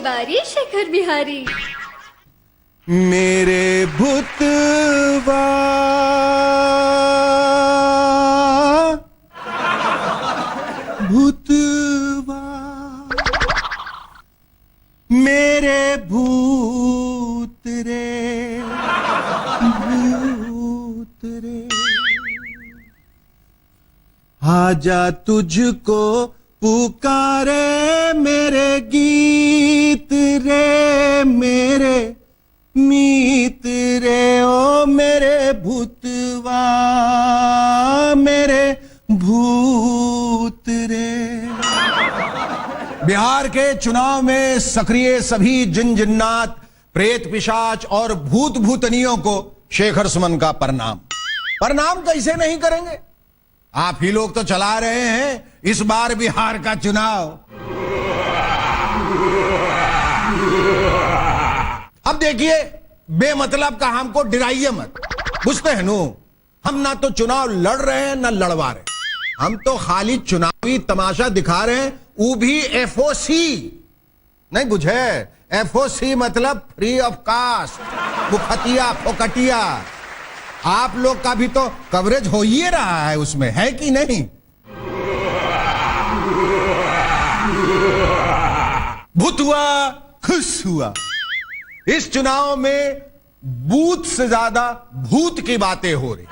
बारी शेखर बिहारी। मेरे भूतवा भूतवा मेरे भूत रे भूत रे, आजा तुझको पुकारे मेरे गीत रे मेरे मीत रे, ओ मेरे भूतवा मेरे भूत रे। बिहार के चुनाव में सक्रिय सभी जिन जिन्नात, प्रेत पिशाच और भूत भूतनियों को शेखर सुमन का प्रणाम। प्रणाम कैसे नहीं करेंगे, आप ही लोग तो चला रहे हैं इस बार बिहार का चुनाव। अब देखिए, बेमतलब का हमको डराइए मत, बुझते हैं नो, हम ना तो चुनाव लड़ रहे हैं ना लड़वा रहे, हम तो खाली चुनावी तमाशा दिखा रहे हैं, वो भी एफओसी नहीं बुझे। एफओसी मतलब फ्री ऑफ कास्ट, मुखतिया फोकटिया। आप लोग का भी तो कवरेज हो ही रहा है उसमें, है कि नहीं? भूतवा खुश हुआ। इस चुनाव में बूथ से ज्यादा भूत की बातें हो रही।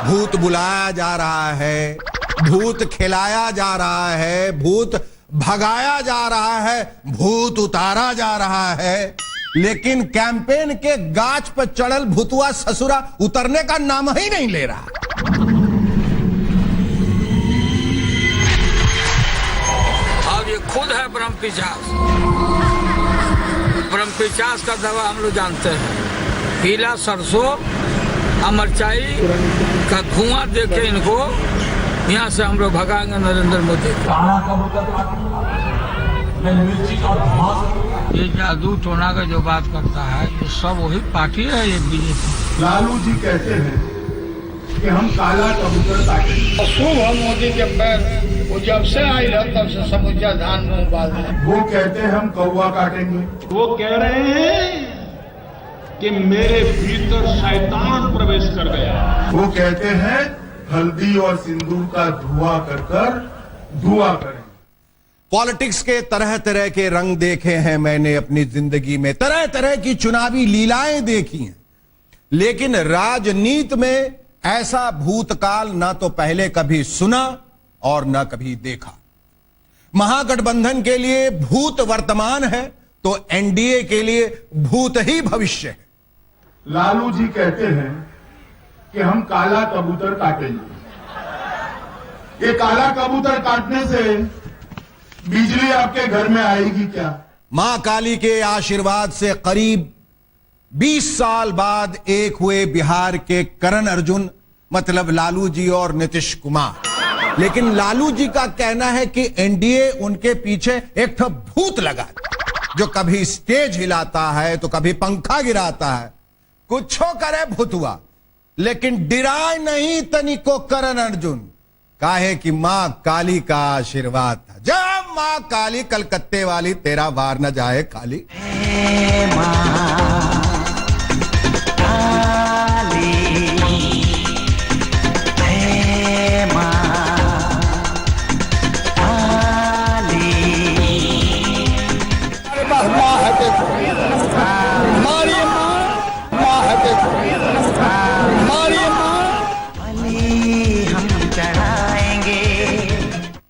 भूत बुलाया जा रहा है, भूत खिलाया जा रहा है, भूत भगाया जा रहा है, भूत उतारा जा रहा है, लेकिन कैंपेन के गाछ पर चढ़ल भूतवा ससुरा उतरने का नाम ही नहीं ले रहा। अब ये खुद है ब्रह्मपिशाच। ब्रह्मपिशाच का दवा हम लोग जानते हैं, पीला सरसों अमरचाई का धुआं देके इनको यहाँ से हम लोग भगाएंगे नरेंद्र मोदी। ये जादू टोना का जो बात करता है, ये सब वही पार्टी है, ये बीजेपी। लालू जी कहते हैं कि हम काला कबूतर काटेंगे। खूब हम मोदी के पैर, वो जब से आई है तब से समूचा धान में उबाल दिया। वो कहते हैं हम कौवा काटेंगे। वो कह रहे हैं कि मेरे भीतर शैतान प्रवेश कर गया। वो कहते हैं हल्दी और सिंदूर का धुआं कर कर धुआं करें। पॉलिटिक्स के तरह तरह के रंग देखे हैं मैंने अपनी जिंदगी में, तरह तरह की चुनावी लीलाएं देखी हैं, लेकिन राजनीति में ऐसा भूतकाल ना तो पहले कभी सुना और ना कभी देखा। महागठबंधन के लिए भूत वर्तमान है तो एनडीए के लिए भूत ही भविष्य है। लालू जी कहते हैं कि हम काला कबूतर काटेंगे। ये काला कबूतर काटने से बिजली आपके घर में आएगी क्या? मां काली के आशीर्वाद से करीब 20 साल बाद एक हुए बिहार के करण अर्जुन, मतलब लालू जी और नीतीश कुमार। लेकिन लालू जी का कहना है कि एनडीए उनके पीछे एक तो भूत लगा, जो कभी स्टेज हिलाता है तो कभी पंखा गिराता है, कुछो करे भूतवा, लेकिन डिराय नहीं तनिको करण अर्जुन, काहे कि मां काली का आशीर्वाद था। जब मां काली कलकत्ते वाली तेरा वार न जाए खाली।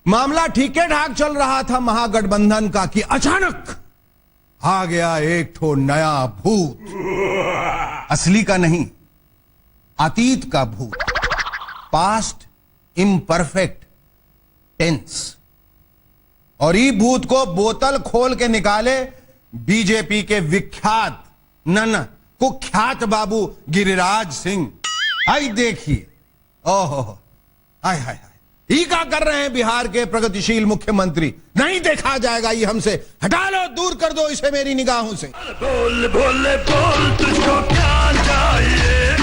मामला ठीक ठाक चल रहा था महागठबंधन का कि अचानक आ गया एक ठो नया भूत। असली का नहीं, अतीत का भूत, पास्ट इम्परफेक्ट टेंस। और ई भूत को बोतल खोल के निकाले बीजेपी के विख्यात नन कुख्यात बाबू गिरिराज सिंह। आई देखिए, ओहो, हाय हाय हाय, ही क्या कर रहे हैं बिहार के प्रगतिशील मुख्यमंत्री? नहीं देखा जाएगा ये हमसे, हटा लो, दूर कर दो इसे मेरी निगाहों से। बोल बोले बोल तुझको क्या चाहिए,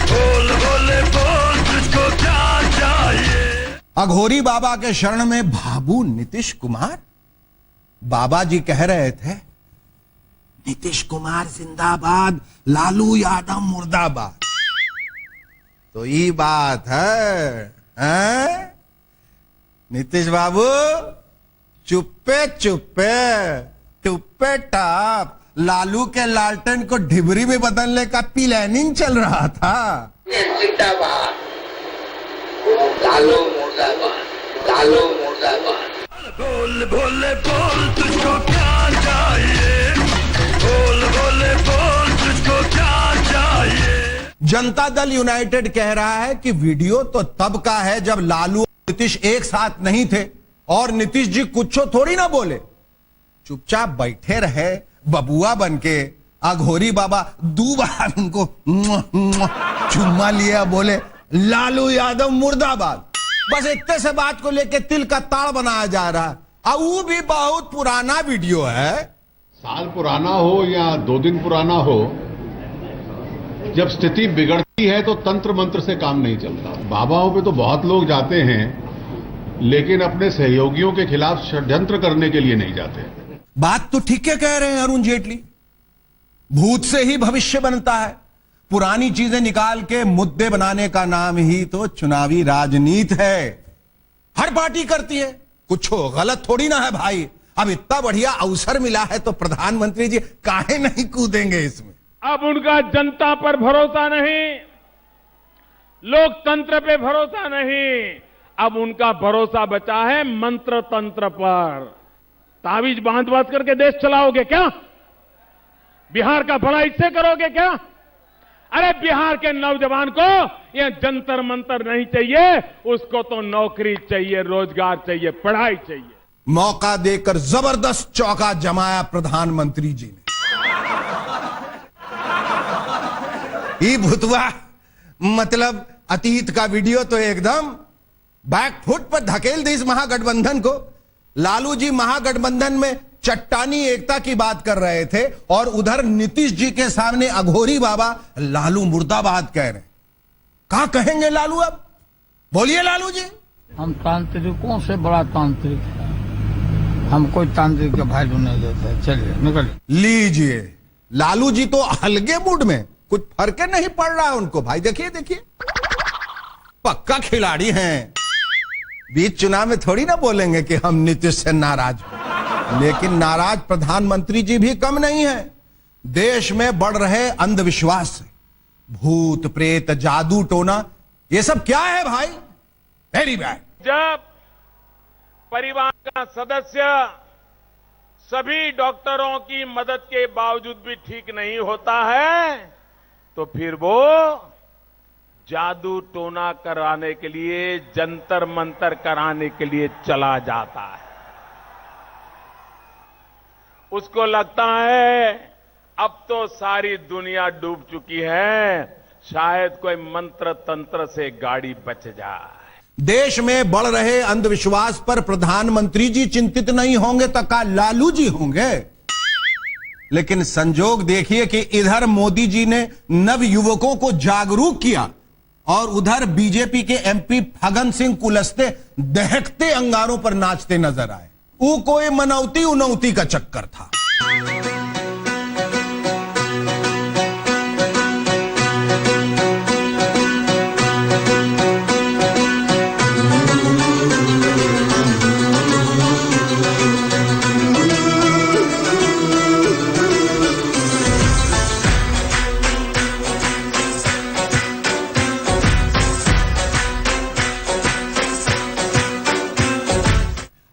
बोल बोले बोल तुझको क्या चाहिए। अघोरी बाबा के शरण में बाबू नीतीश कुमार। बाबा जी कह रहे थे नीतीश कुमार जिंदाबाद, लालू यादव मुर्दाबाद। तो ये बात है? नीतीश बाबू चुप्पे चुप्पे टुप्पे टाप लालू के लालटेन को ढिबरी में बदलने का प्लानिंग चल रहा था। जिंदाबाद, लालू मुर्दाबाद, लालू मुर्दाबाद। बोल भोले बोल तुझको क्या चाहिए, बोल भोले बोल तुझको क्या चाहिए। जनता दल यूनाइटेड कह रहा है कि वीडियो तो तब का है जब लालू और नीतीश एक साथ नहीं थे और नीतीश जी कुछ थोड़ी ना बोले, चुपचाप बैठे रहे बबुआ बनके। अघोरी बाबा 2 बार उनको चुम्मा लिया, बोले लालू यादव मुर्दाबाद। बस इतने से बात को लेके तिल का ताड़ बनाया जा रहा है। और वो भी बहुत पुराना वीडियो है। साल पुराना हो या 2 दिन पुराना हो, जब स्थिति बिगड़ती है तो तंत्र मंत्र से काम नहीं चलता। बाबाओं पे तो बहुत लोग जाते हैं, लेकिन अपने सहयोगियों के खिलाफ षड्यंत्र करने के लिए नहीं जाते। बात तो ठीक है कह रहे हैं अरुण जेटली। भूत से ही भविष्य बनता है। पुरानी चीजें निकाल के मुद्दे बनाने का नाम ही तो चुनावी राजनीति है। हर पार्टी करती है, कुछ गलत थोड़ी ना है भाई। अब इतना बढ़िया अवसर मिला है तो प्रधानमंत्री जी काहे नहीं कूदेंगे इसमें। अब उनका जनता पर भरोसा नहीं, लोकतंत्र पे भरोसा नहीं, अब उनका भरोसा बचा है मंत्र तंत्र पर। तावीज बांध बांध करके देश चलाओगे क्या? बिहार का भला इससे करोगे क्या? अरे बिहार के नौजवान को यह जंतर मंतर नहीं चाहिए, उसको तो नौकरी चाहिए, रोजगार चाहिए, पढ़ाई चाहिए। मौका देकर जबरदस्त चौका जमाया प्रधानमंत्री जी ने। ये भुतवा मतलब अतीत का वीडियो तो एकदम बैकफुट पर धकेल दी इस महागठबंधन को। लालू जी महागठबंधन में चट्टानी एकता की बात कर रहे थे और उधर नीतीश जी के सामने अघोरी बाबा लालू मुर्दाबाद कह रहे हैं। क्या कहेंगे लालू अब? बोलिए लालू जी। हम तांत्रिकों से बड़ा तांत्रिक है, हम कोई तांत्रिक का वैल्यू नहीं देते। चलिए निकलिए। लीजिए, लालू जी तो हल्के मूड में, कुछ फर्क नहीं पड़ रहा है उनको भाई। देखिए देखिए, पक्का खिलाड़ी हैं। बीच चुनाव में थोड़ी ना बोलेंगे कि हम नीतीश से नाराज हैं। लेकिन नाराज प्रधानमंत्री जी भी कम नहीं है। देश में बढ़ रहे अंधविश्वास से, भूत प्रेत जादू टोना, ये सब क्या है भाई? Very bad. जब परिवार का सदस्य सभी डॉक्टरों की मदद के बावजूद भी ठीक नहीं होता है, तो फिर वो जादू टोना कराने के लिए, जंतर मंतर कराने के लिए चला जाता है। उसको लगता है अब तो सारी दुनिया डूब चुकी है, शायद कोई मंत्र तंत्र से गाड़ी बच जाए। देश में बढ़ रहे अंधविश्वास पर प्रधानमंत्री जी चिंतित नहीं होंगे तो का लालू जी होंगे? लेकिन संजोग देखिए कि इधर मोदी जी ने नव युवकों को जागरूक किया और उधर बीजेपी के एमपी फगन सिंह कुलस्ते दहकते अंगारों पर नाचते नजर आए। वो कोई मनौती उनौती का चक्कर था।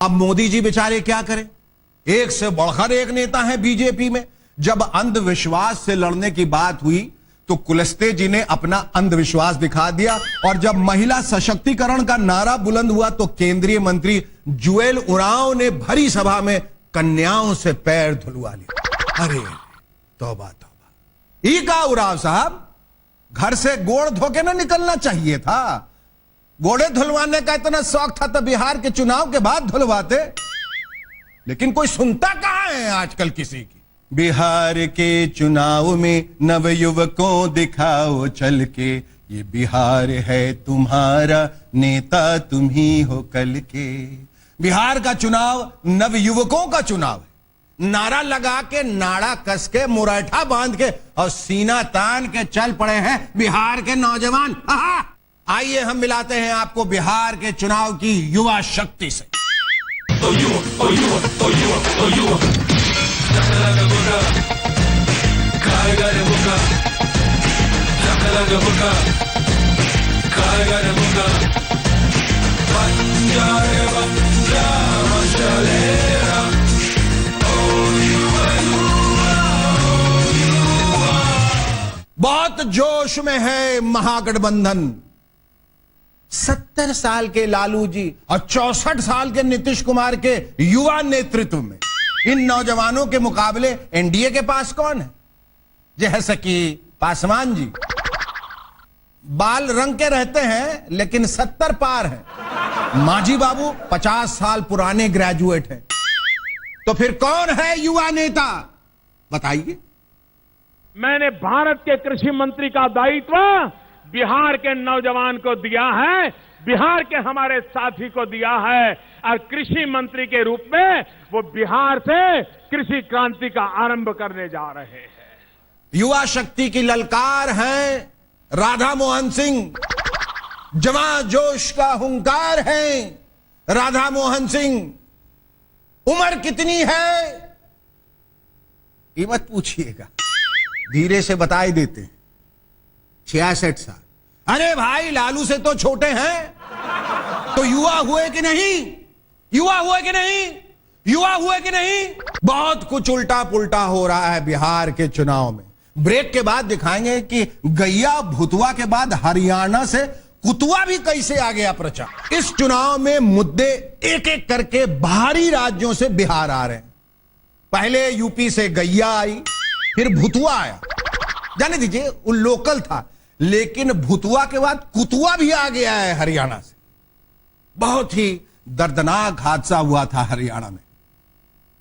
अब मोदी जी बेचारे क्या करें? एक से बढ़कर एक नेता है बीजेपी में। जब अंधविश्वास से लड़ने की बात हुई तो कुलस्ते जी ने अपना अंधविश्वास दिखा दिया, और जब महिला सशक्तिकरण का नारा बुलंद हुआ तो केंद्रीय मंत्री जुएल उरांव ने भरी सभा में कन्याओं से पैर धुलवा लिया। अरे तौबा तौबा। ई का उरांव साहब, घर से गोड़ धोके ना निकलना चाहिए था। गोड़े धुलवाने का इतना शौक था तो बिहार के चुनाव के बाद धुलवाते। लेकिन कोई सुनता कहां है आजकल किसी की। बिहार के चुनाव में नवयुवकों दिखाओ चल के, ये बिहार है तुम्हारा, नेता तुम ही हो कल के। बिहार का चुनाव नवयुवकों का चुनाव है। नारा लगा के, नाड़ा कस के, मुरैठा बांध के और सीना तान के चल पड़े हैं बिहार के नौजवान। आइए हम मिलाते हैं आपको बिहार के चुनाव की युवा शक्ति से। बहुत जोश में है महागठबंधन। 70 साल के लालू जी और 64 साल के नीतीश कुमार के युवा नेतृत्व में इन नौजवानों के मुकाबले एनडीए के पास कौन है? जैसे कि पासवान जी बाल रंग के रहते हैं लेकिन 70 पार है। मांझी बाबू 50 साल पुराने ग्रेजुएट हैं। तो फिर कौन है युवा नेता बताइए? मैंने भारत के कृषि मंत्री का दायित्व बिहार के नौजवान को दिया है, बिहार के हमारे साथी को दिया है और कृषि मंत्री के रूप में वो बिहार से कृषि क्रांति का आरंभ करने जा रहे हैं। युवा शक्ति की ललकार है राधा मोहन सिंह। जवां जोश का हुंकार है राधा मोहन सिंह। उम्र कितनी है ये मत पूछिएगा, धीरे से बता ही देते हैं। 66 साल। अरे भाई लालू से तो छोटे हैं। तो युवा हुए कि नहीं? युवा हुए कि नहीं? युवा हुए कि नहीं? बहुत कुछ उल्टा पुल्टा हो रहा है बिहार के चुनाव में। ब्रेक के बाद दिखाएंगे कि गैया भुतवा के बाद हरियाणा से कुतवा भी कैसे आ गया प्रचार। इस चुनाव में मुद्दे एक एक करके बाहरी राज्यों से बिहार आ रहे हैं। पहले यूपी से गैया आई, फिर भुतवा आया। जाने दीजिए वो लोकल था, लेकिन भुतवा के बाद कुतवा भी आ गया है हरियाणा से। बहुत ही दर्दनाक हादसा हुआ था हरियाणा में।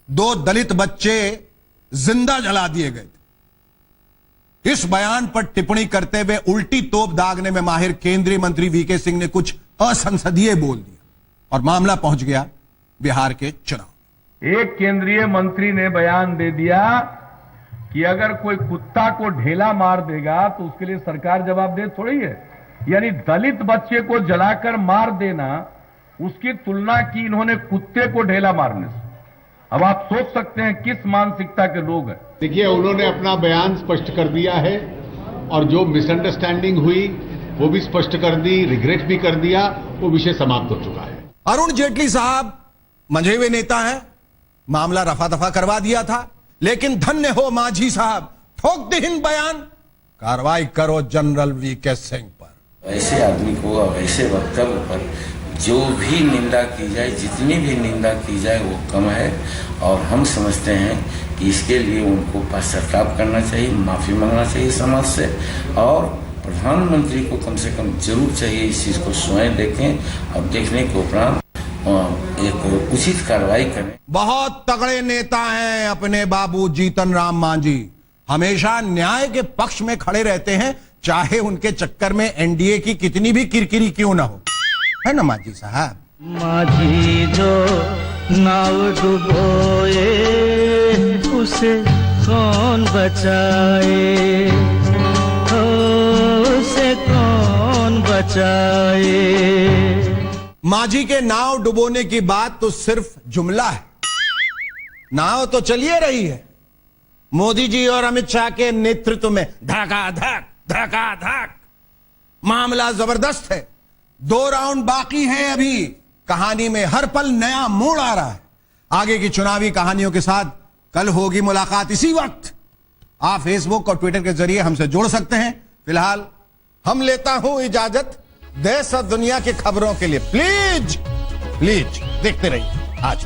2 दलित बच्चे जिंदा जला दिए गए थे। इस बयान पर टिप्पणी करते हुए उल्टी तोप दागने में माहिर केंद्रीय मंत्री वीके सिंह ने कुछ असंसदीय बोल दिया और मामला पहुंच गया बिहार के चुनाव। एक केंद्रीय मंत्री ने बयान दे दिया कि अगर कोई कुत्ता को ढेला मार देगा तो उसके लिए सरकार जवाबदेह थोड़ी है। यानी दलित बच्चे को जलाकर मार देना, उसकी तुलना की इन्होंने कुत्ते को ढेला मारने से। अब आप सोच सकते हैं किस मानसिकता के लोग हैं। देखिए, उन्होंने अपना बयान स्पष्ट कर दिया है और जो मिसअंडरस्टैंडिंग हुई वो भी स्पष्ट कर दी, रिग्रेट भी कर दिया, वो विषय समाप्त हो चुका है। अरुण जेटली साहब मंझे हुए नेता हैं, मामला रफा दफा करवा दिया था, लेकिन धन्य हो मांझी साहब, ठोक दीन बयान, कार्रवाई करो जनरल वीके सिंह पर। ऐसे आदमी को और ऐसे वक्तव्य पर जो भी निंदा की जाए, जितनी भी निंदा की जाए वो कम है और हम समझते हैं कि इसके लिए उनको पश्चाताप करना चाहिए, माफी मांगना चाहिए समाज से और प्रधानमंत्री को कम से कम जरूर चाहिए इस चीज को स्वयं देखें और देखने के उपरांत एक उचित कार्रवाई करें। बहुत तगड़े नेता हैं अपने बाबू जीतन राम मांझी, हमेशा न्याय के पक्ष में खड़े रहते हैं, चाहे उनके चक्कर में एनडीए की कितनी भी किरकिरी क्यों ना हो, है ना मांझी साहब? माझी जो नाव डुबोए उसे कौन बचाए, उसे कौन बचाए। मांझी के नाव डुबोने की बात तो सिर्फ जुमला है, नाव तो चलिए रही है। मोदी जी और अमित शाह के नेतृत्व में धकाधक धकाधक, मामला जबरदस्त है। 2 राउंड बाकी है अभी, कहानी में हर पल नया मोड़ आ रहा है। आगे की चुनावी कहानियों के साथ कल होगी मुलाकात इसी वक्त। आप फेसबुक और ट्विटर के जरिए हमसे जुड़ सकते हैं। फिलहाल हम लेता हूं इजाजत देश और दुनिया की खबरों के लिए। प्लीज देखते रहिए आज।